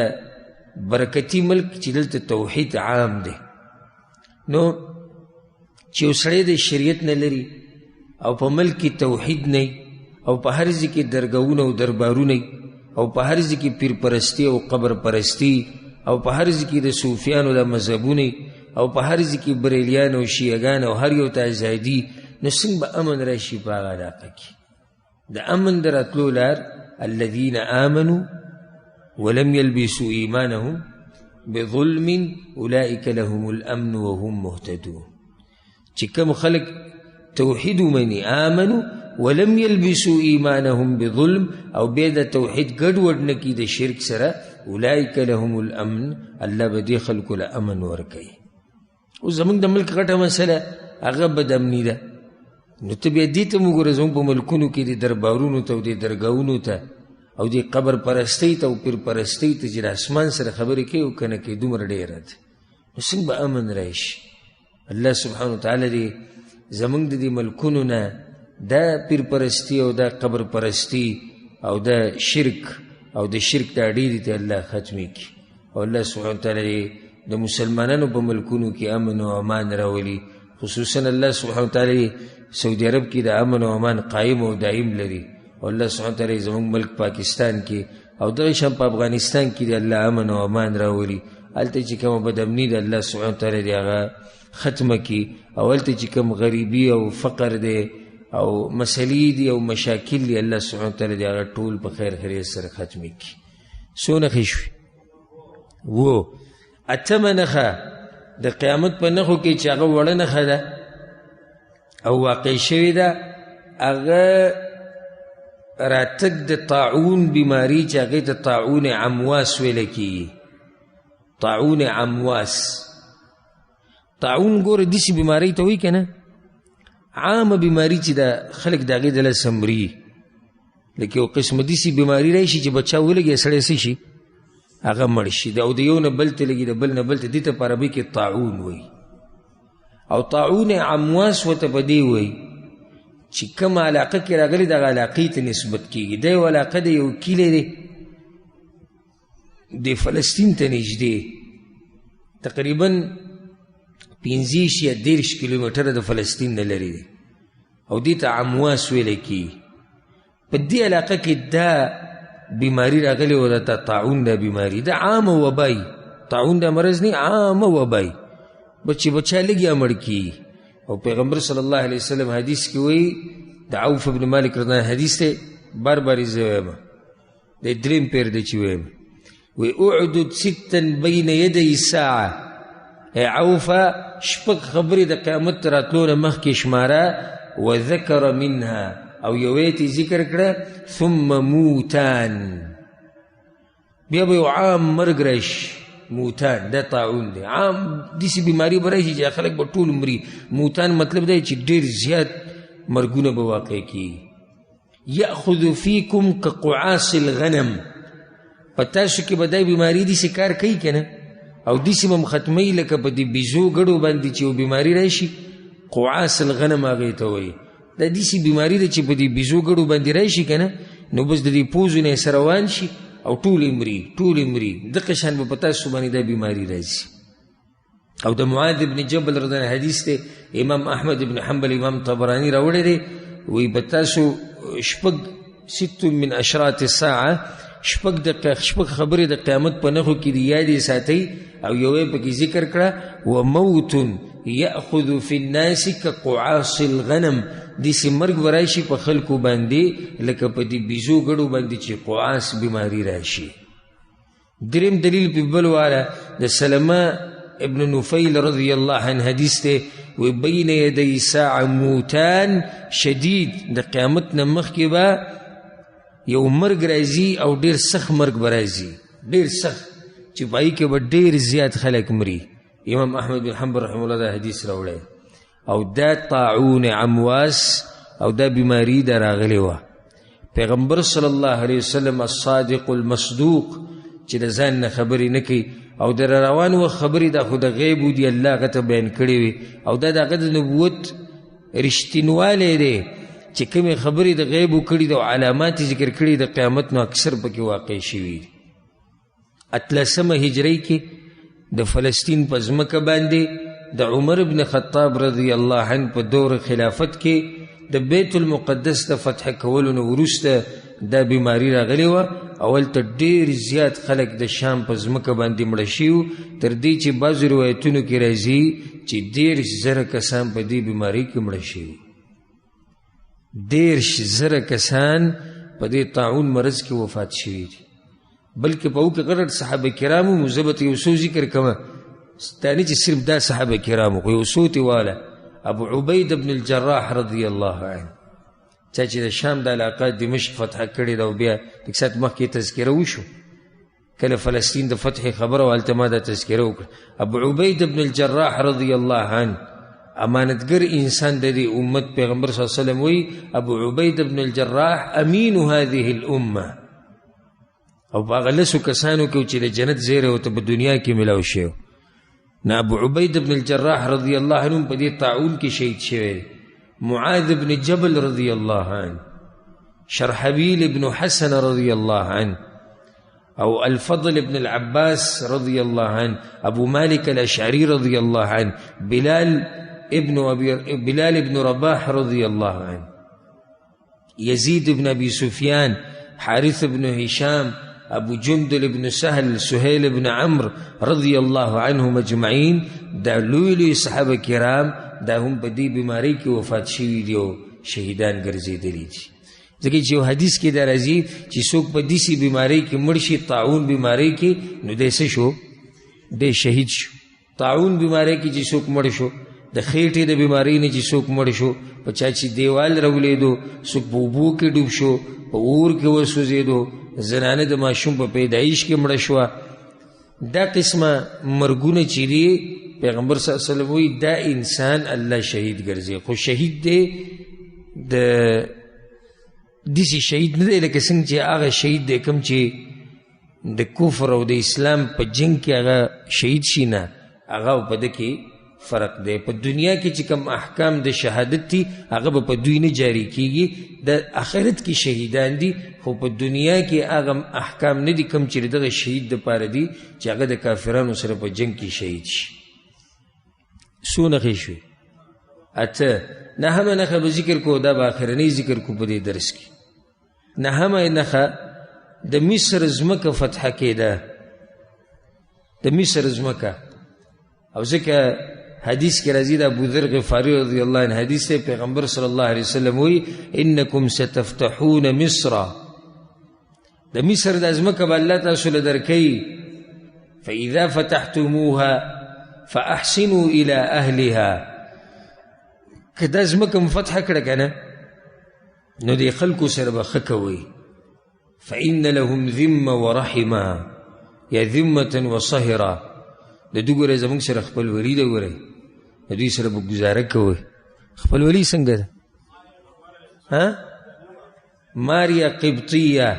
برکتي ملک چې دلته توحید عام دی. نو چې یو سړی د شریعت نه لري او په ملک کې توحید نه او په هر ځای کې درګاهونه او دربارونه او په هر ځای کې پیر پرستی او قبر پرستی او په هر ځای کې د صوفیانو د مذهبونه او په هر ځای کې بریلیان او شیعهګان او هر یو ته ازادي، نو څنګه به امن راشي په هغه علاقه کې؟ د امن د راتلو لار الذین آمنوا ولم یلبسوا ایمانهم بظلم اولئک لهم الامن وهم مهتدون. چې کوم خلق توحید ومني آمنوا ولم یلبسوا ایمانهم بظلم او بیا د توحید ګډوډ نه کړي د شرک سره، اولئک لهم الامن، الله به دې خلکو له امن ورکوي. اوس زموږ د ملک غټه مسله هغه بدامني ده. نو ته بیا دې ته وګوره زموږ په ملکونو کې د دربارونو ته او د درګاهونو ته او د قبر پرستۍ ته او پیر پرستۍ ته چې د اسمان سره خبرې کوي او که نه کوي، دومره ډېره ده. نو څنګه به امن راشي؟ الله سبحانه وتعالی دې زموږ د دې ملکونو نه دا پیر پرستی او دا قبر پرستی او دا شرک او د شرک دا ډېرې ته الله ختمې کړي، او الله سبحانه وتعالی د مسلمانانو په ملکونو کې امن او امان راولي. خصوصا الله سبحانه وتعالی سعودي عرب کې د امن او امان قائم او دائم لري، او الله سبحانه وتعالی زموږ ملک پاکستان کې او دغه شان په افغانستان کې د الله امن او امان راولي. هلته چې کومه بدامني د الله سبحانه وتعالی د هغه ختمه کړي، او هلته چې کوم غریبي او فقر دی او مسلې دي او مشاکل دي، الله سبحانه وتعالی د هغه ټول په خیر خیریت سره ختمې کړي. څو نښې شوې؟ اتمه نښه د قیامت په نښو کې چې هغه وړه نښه ده او واقع شوې ده، هغه راتګ د طاعون بیماري چې هغې ته طاعون عمواس ویلی کېږي. طاعون عمواس، طاعون ګوره داسې بیمارۍ ته وایي که نه، عامه بیماري چې د خلک د هغې دله سمري، لکه یو قسمه داسې بیماري راشي چې بچه ولګي سړی څه شي هغه مړ شي، او د یو نه بل ته لګي د بل نه بل ته، دې ته په عربي کې طاعون وایي. او طاعون عمواس ورته په دې وایي چې کومه علاقه کې راغلي دغه علاقې ته نسبت کېږي. دا یو علاقه د یو کلی دی د فلسطین ته نږدې، تقریبا 15 یا 30 کیلومتره د فلسطین نه لرې دی، او دې ته عمواس ویلی کېږي. په دې علاقه کې دا بیماری راغلی و، دا طاعون دا بیماری دا عامه وبای، طاعون دا مرض نه عامه وبای، بچه لګیا مړ کېږي. او پیغمبر صلی الله علیه وسلم حدیث کې وایي، د عوف بن مالک رضی الله عنه حدیث دی، بار بار یې زه وایم، د دریم پیر دی چې وایم، وی اعدد 6 بین یدی الساعه، ای عوفه شپږ خبرې د قیامت تر راتلو نه مخکې شماره، وذکر منها او یویت ذکر کړه، ثم موتان، بیا به یو عام مرګ راشي. موتان دا طاعون دی، عام داسې بیماري به راشي چې خلک به ټول مري. موتان مطلب دی چې ډېر زیات مرګونه به واقع کېږي. یأخذ فیکم کقعاص الغنم، په تاسو کې به دا بیماري داسې کار کوي که نه، او داسې به ختموي لکه په دې بیزو ګډو باندې چې یو بیماري راشي، قعاص الغنم هغې ته وایي. دا داسې بیماري ده چې په دې بیزو ګډو باندې راشي که نه، نو بس د دې پوزو نه یې سره روان شي او ټولې مري. دغه شان به په تاسو باندې دا بیماري راځي. او د معاذ بن جبل رضی الله عنه حدیث دی، امام احمد بن حنبل امام طبراني راوړی دی، وایي به تاسو شپږ 6 من اشراط الساعه، شپږ خبرې د قیامت په نښو کې د یادې ساتئ، او یو یې پکې ذکر کړه، وموت یأخذ فی الناس کقعاص الغنم، داسې مرګ به راشي په خلکو باندې لکه په دې بیزو ګډو باندې چې قعاص بیماري راشي. دریم دلیل په بل والا د سلمه ابن نفیل رضی الله عنه حدیث دی، وی بین یدی ساعه موتان شدید، د قیامت نه مخکې به یو مرګ راځي او ډېر سخت مرګ به راځي، ډېر سخت چې په هغې کې به ډېر زیات خلک مري. امام احمد بن حنبل رحمه الله دا حدیث راوړی، او دا طاعون عمواس او دا بیماری دا راغلی وه. پیغمبر صلی الله علیه وسلم الصادق المصدوق چې د ځان نه خبرې نه کوي، او د روان وخت خبرې دا خو د غیبو دي، الله هغه ته بیان کړې وي، او دا د هغه د نبوت رښتینوالی دی چې کومې خبرې د غیبو کړي دي او علامات یې ذکر کړي د قیامت نو اکثر پکې واقع شوي. 13 هجرۍ کې د فلسطین په ځمکه باندې د عمر بن خطاب رضی الله عنه په دور خلافت کې د بیت المقدس د فتح کولو نه وروسته دا بیماری راغلی وه. اول ته ډېر زیات خلک د شام په ځمکه باندې مړه شوي وو، تر دې چې بعضو روایتونو کې راځي چې 10,000 کسان په دې بیمارۍ کې مړه شوي. 10,000 کسان په دې طاعون مرض کې وفات شوي دي. بلکې په هغو کې غټ صحابه کرامو مو زه به یو څو ذکر کومه، دا نه چې صرف دا صحابه کرامو خو یو څو تې واله. ابو عبید بن الجراح رضی الله عنه، چا چې د شام د علاقه دمشق فتح کړې ده او بیا لږ ساعت مخکې تذکره وشو کله فلسطین د فتح خبره وه، هلته ما دا تذکره وکړه. ابو عبید بن الجراح رضی الله عنه امانتګر انسان د دې امت، پیغمبر صلی الله علیه وسلم وایي ابو عبید بن الجراح امین هذه الامه، او په هغه لسو کسانو کې چې د جنت زیری ورته په دنیا کې میلاو شوی. نه ابو عبید بن الجراح رضی الله عنه په دې طاعون کې شهید شوی. معاذ بن جبل رضی الله عنه، شرحبیل بن حسن رضی الله عنه، او الفضل بن العباس رضی الله عنه، ابو مالک الاشعری رضی الله عنه، بلال ابن رباح رضی الله عنه، یزید بن ابی سفیان، حارث بن هشام، ابو جندل بن سهل، سهیل بن عمرو رضی الله عنهم اجمعین. دا لوی لوی صحابه کرام دا هم په دې بیماری کې وفات شوي دي او شهیدان ګرځېدلي دي. ځکه چې یو حدیث کې دا راځي چې څوک په داسې بیماری کې مړ شي، طاعون بیماری کې، نو دی څه شو؟ دی شهید شو. طاعون بیماری کې چې څوک مړ شو، د خېټې د بیماری نه چې څوک مړ شو، په چا چې دیوال راولېدو، څوک په اوبو کې ډوب شو، په اور کې وسوځېدو، زنانه د ماشوم په پیدایش کې مړه شوه. دا قسمه مرګونه چې دي پیغمبر صلی الله علیه وسلم وایي دا انسان الله شهید ګرځي. خو شهید دی د داسې شهید نه دی لکه څنګه چې هغه شهید دی کوم چې د کفر او د اسلام په جنګ کې هغه شهید شي، نه، هغه په ده کې فرق دی. په دنیا کې چې کوم احکام د شهادت دي هغه به په دوی نه جاری کیږي، د آخرت کې شهیدان دي، خو په دنیا کې هغه احکام نه دي کوم چې دغه شهید دپاره دي چې هغه د کافرانو سره په جنګ کې شهید شي. څو نښې شوې؟ 8. نهمه نښه به ذکر کو، دا به آخرنی ذکر کو په دې درس کې. نهمه نښه د مصر ځمکه فتح کېده، د مصر ځمکه. او ځکه حدیث کې راځي د ابوذر غفاری رضی الله عنه حدیث دی، پیغمبر صلی الله علیه وسلم وایي انکم ستفتحون مصر، د مصر د ځمکه به الله تاسو له درکوي. فاذا فتحتموها فاحسنوا الى اهلها، که دا ځمکه مو فتح کړه که نه، نو دې خلکو سره به ښه کوئ. فان لهم ذمه ورحمه، یا ذمه وصهره، د دوی ګورئ زموږ سره خپلولي ده، ګورئ د دوی سره به ګزاره کوئ. خپلولي څنګه ده؟ ماریا قبطیه،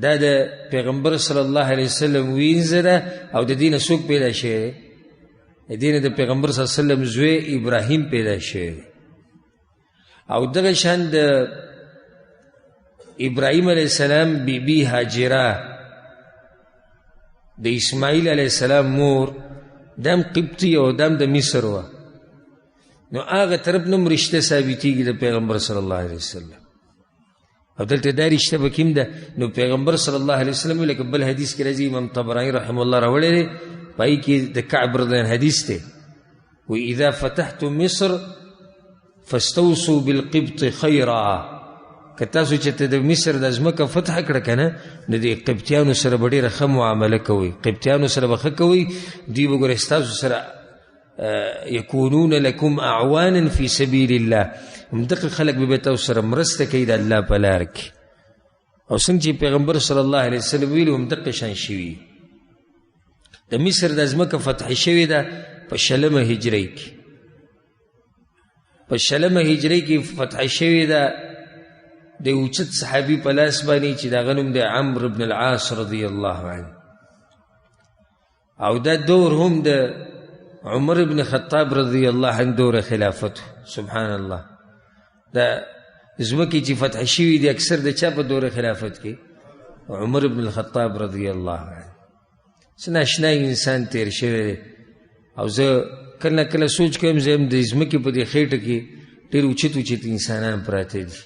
دا د پیغمبر صلی الله علیه وسلم وینځه ده، او د دې نه څوک پیدا شوی دی؟ د دې نه د پیغمبر صلی الله علیه وسلم زوی ابراهیم پیدا شوی دی. او دغه شان د ابراهیم علیه السلام بیبي هاجره، د اسماعیل علیه السلام مور، دام قبطی او دام د مصر وه. نو هغه طرف نه هم رشته ثابتېږي د پیغمبر صلی الله علیه وسلم. او دلته دا رشته به کوم ده؟ نو پیغمبر صلی الله علیه وسلم لکه بل حدیث کې راځي، امام طبراني رحمه الله راوړی دی، پای کې د کعب رضی الله عنه حدیث دی، وی اذا فتحتم مصر فاستوصوا بالقبط خیرا، که تاسو چې ته د مصر د ځمکه فتح کړه که نه، نو د قبطیانو سره به ډېره ښه معامله کوئ، قبطیانو سره به ښه کوئ، دوی به ګورئ ستاسو سره یکونون لکم اعوانا فی سبیل الله، همدغه خلک به تاسو سره مرسته کوي د الله په لار کې. او څنګه چې پیغمبر صلی الله علیه وسلم ویلي همدغه شان شوي. د مصر د ځمکه فتح شوې ده په 6مه هجرۍ کې، په 6مه هجرۍ کې فتح شوې ده د اوچت صحابي په لاس باندې چې د هغه نوم د عمرو بن العاص رضی الله عنه. او دا دور هم د عمر بن خطاب رضی الله عنه دور خلافت. سبحان الله، دا ځمکې چې فتح شوي دي اکثر د چا په دور خلافت کې؟ عمر بن الخطاب رضی الله عنه. څه ناشنا انسان تیر شوی دی. او زه کله کله سوچ کوم زه هم د ځمکې په دې خېټه کې ډېر اوچت انسانان پراته دي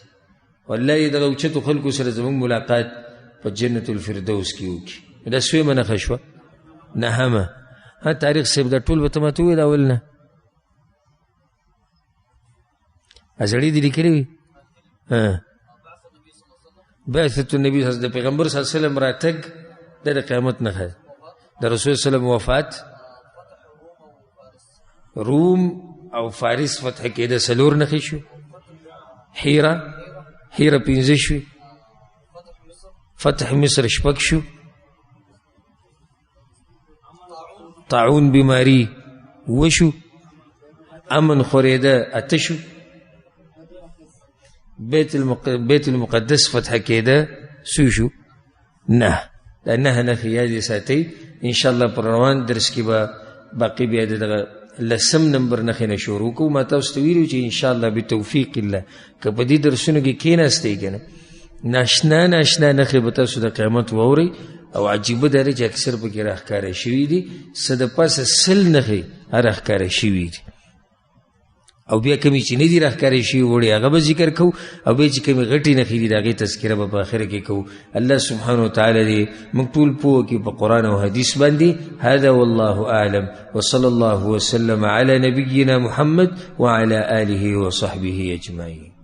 والله دغه اوچتو خلکو سره زموږ ملاقات په جنت الفردوس کې وکړي دا سویمه نښه شوه نهمه تاریخ صاحب دا ټول به ته ماته ووایې د اول نه زړې دې لیکلې وي بعثة النبي صلی الله علیه وسلم د پیغمبر صلی الله علیه وسلم راتګ دا د قیامت نښه ده د رسول صلی الله علیه وسلم وفات روم او فارس فتح کېده څلور نښې شوې حیره پنځه شوې فتح مصر شپږ شو طاعون بیماری وشو امن خورېده اته شو بیت المقدس فتح کېده څو شو نه دا نه نښې یادې ساتئ انشاءالله پر روان درس کې به باقي بیا د دغه لسم نمبر نښې نه شروع کوو ما تاسو ته ویلي چې انشاءالله بتوفیق الله که په دې درسونو کې کېناستئ که نه ناشنا نښې به تاسو د قیامت واورئ او عجیبه دا دی چې اکثر پکې راښکاره شوي دي څه د پاسه 100 نښې راښکاره شوي دي او بیا کمی چې نه دي راښکاره شوي وړې هغه به ذکر کوو او بیا چې کمی غټې نښې دي د هغې تذکره به په آخره کې کوو الله سبحانه وتعالی دې موږ ټول پوه کړي په قرآن او حدیث باندې هذا والله اعلم وصلی الله وسلم علی نبینا محمد وعلى آله وصحبه اجمعین